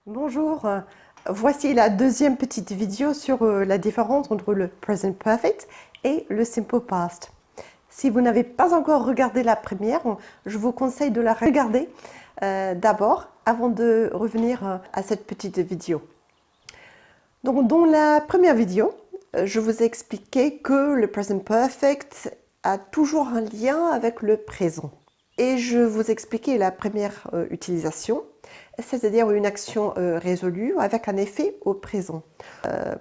Bonjour, voici la deuxième petite vidéo sur la différence entre le present perfect et le simple past. Si vous n'avez pas encore regardé la première, je vous conseille de la regarder d'abord avant de revenir à cette petite vidéo. Donc dans la première vidéo, je vous ai expliqué que le present perfect a toujours un lien avec le présent. Et je vous ai expliqué la première utilisation, c'est-à-dire une action résolue avec un effet au présent.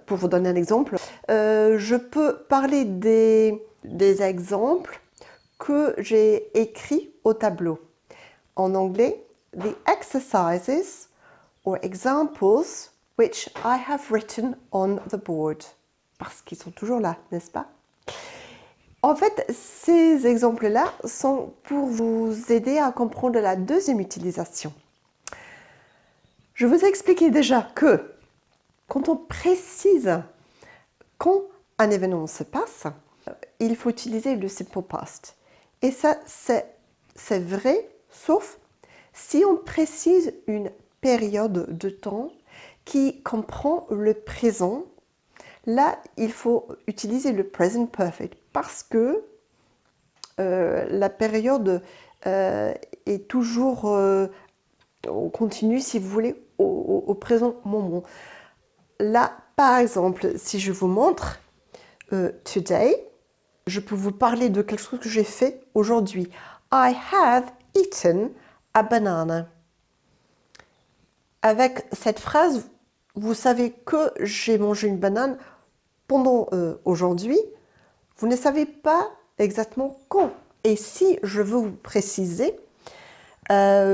Pour vous donner un exemple, je peux parler des exemples que j'ai écrits au tableau. En anglais, the exercises or examples which I have written on the board. Parce qu'ils sont toujours là, n'est-ce pas? En fait, ces exemples-là sont pour vous aider à comprendre la deuxième utilisation. Je vous ai expliqué déjà que quand on précise quand un événement se passe, il faut utiliser le simple past. Et ça, c'est vrai, sauf si on précise une période de temps qui comprend le présent. Là, il faut utiliser le present perfect parce que la période est toujours on continue, si vous voulez, au présent moment. Là, par exemple, si je vous montre today, je peux vous parler de quelque chose que j'ai fait aujourd'hui. I have eaten a banana. Avec cette phrase, vous savez que j'ai mangé une banane pendant aujourd'hui. Vous ne savez pas exactement quand. Et si je veux vous préciser,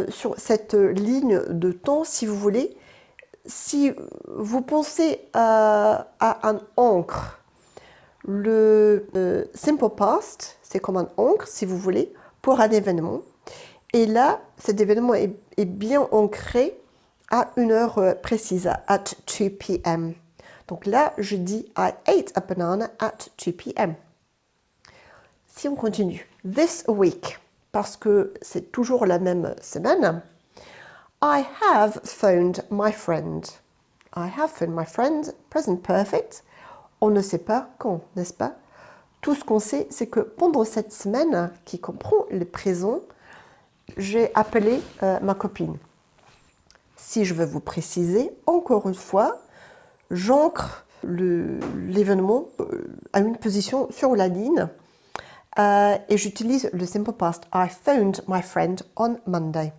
sur cette ligne de temps, si vous voulez, si vous pensez à un encre, le simple past, c'est comme un encre, si vous voulez, pour un événement. Et là, cet événement est bien ancré à une heure précise, at 2 p.m. Donc là, je dis I ate a banana at 2 p.m. Si on continue, this week, parce que c'est toujours la même semaine, I have phoned my friend. I have phoned my friend, present perfect. On ne sait pas quand, n'est-ce pas? Tout ce qu'on sait, c'est que pendant cette semaine qui comprend le présent, j'ai appelé ma copine. Si je veux vous préciser, encore une fois, j'ancre l'événement à une position sur la ligne et j'utilise le simple past. I phoned my friend on Monday.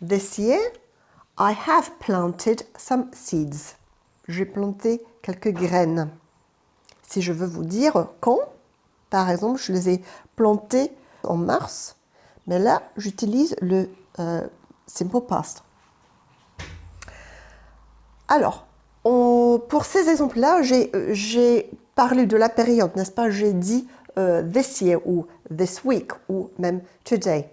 This year, I have planted some seeds. J'ai planté quelques graines. Si je veux vous dire quand, par exemple, je les ai plantées en mars, mais là, j'utilise le simple past. Alors, pour ces exemples-là, j'ai parlé de la période, n'est-ce pas? J'ai dit this year ou this week ou même today.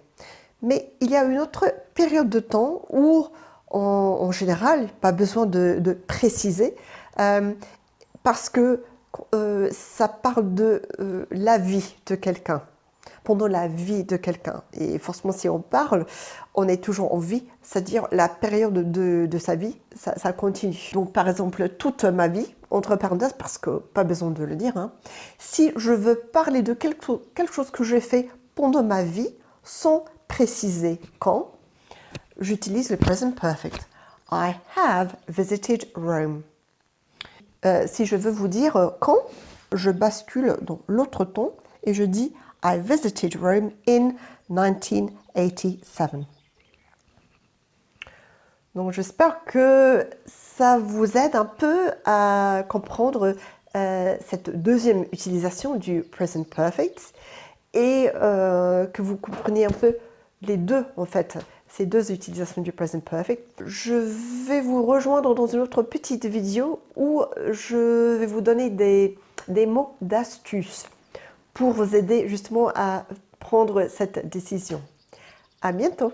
Mais il y a une autre période de temps où, en général, pas besoin de préciser, parce que ça parle de la vie de quelqu'un, pendant la vie de quelqu'un. Et forcément, si on parle, on est toujours en vie, c'est-à-dire la période de sa vie, ça continue. Donc, par exemple, toute ma vie, entre parenthèses, parce que pas besoin de le dire, hein, si je veux parler de quelque chose que j'ai fait pendant ma vie, sans préciser quand, j'utilise le present perfect. I have visited Rome. Si je veux vous dire quand, je bascule dans l'autre temps et je dis I visited Rome in 1987. Donc j'espère que ça vous aide un peu à comprendre cette deuxième utilisation du present perfect et que vous compreniez un peu les deux en fait, ces deux utilisations du present perfect. Je vais vous rejoindre dans une autre petite vidéo où je vais vous donner des mots d'astuce pour vous aider justement à prendre cette décision. À bientôt!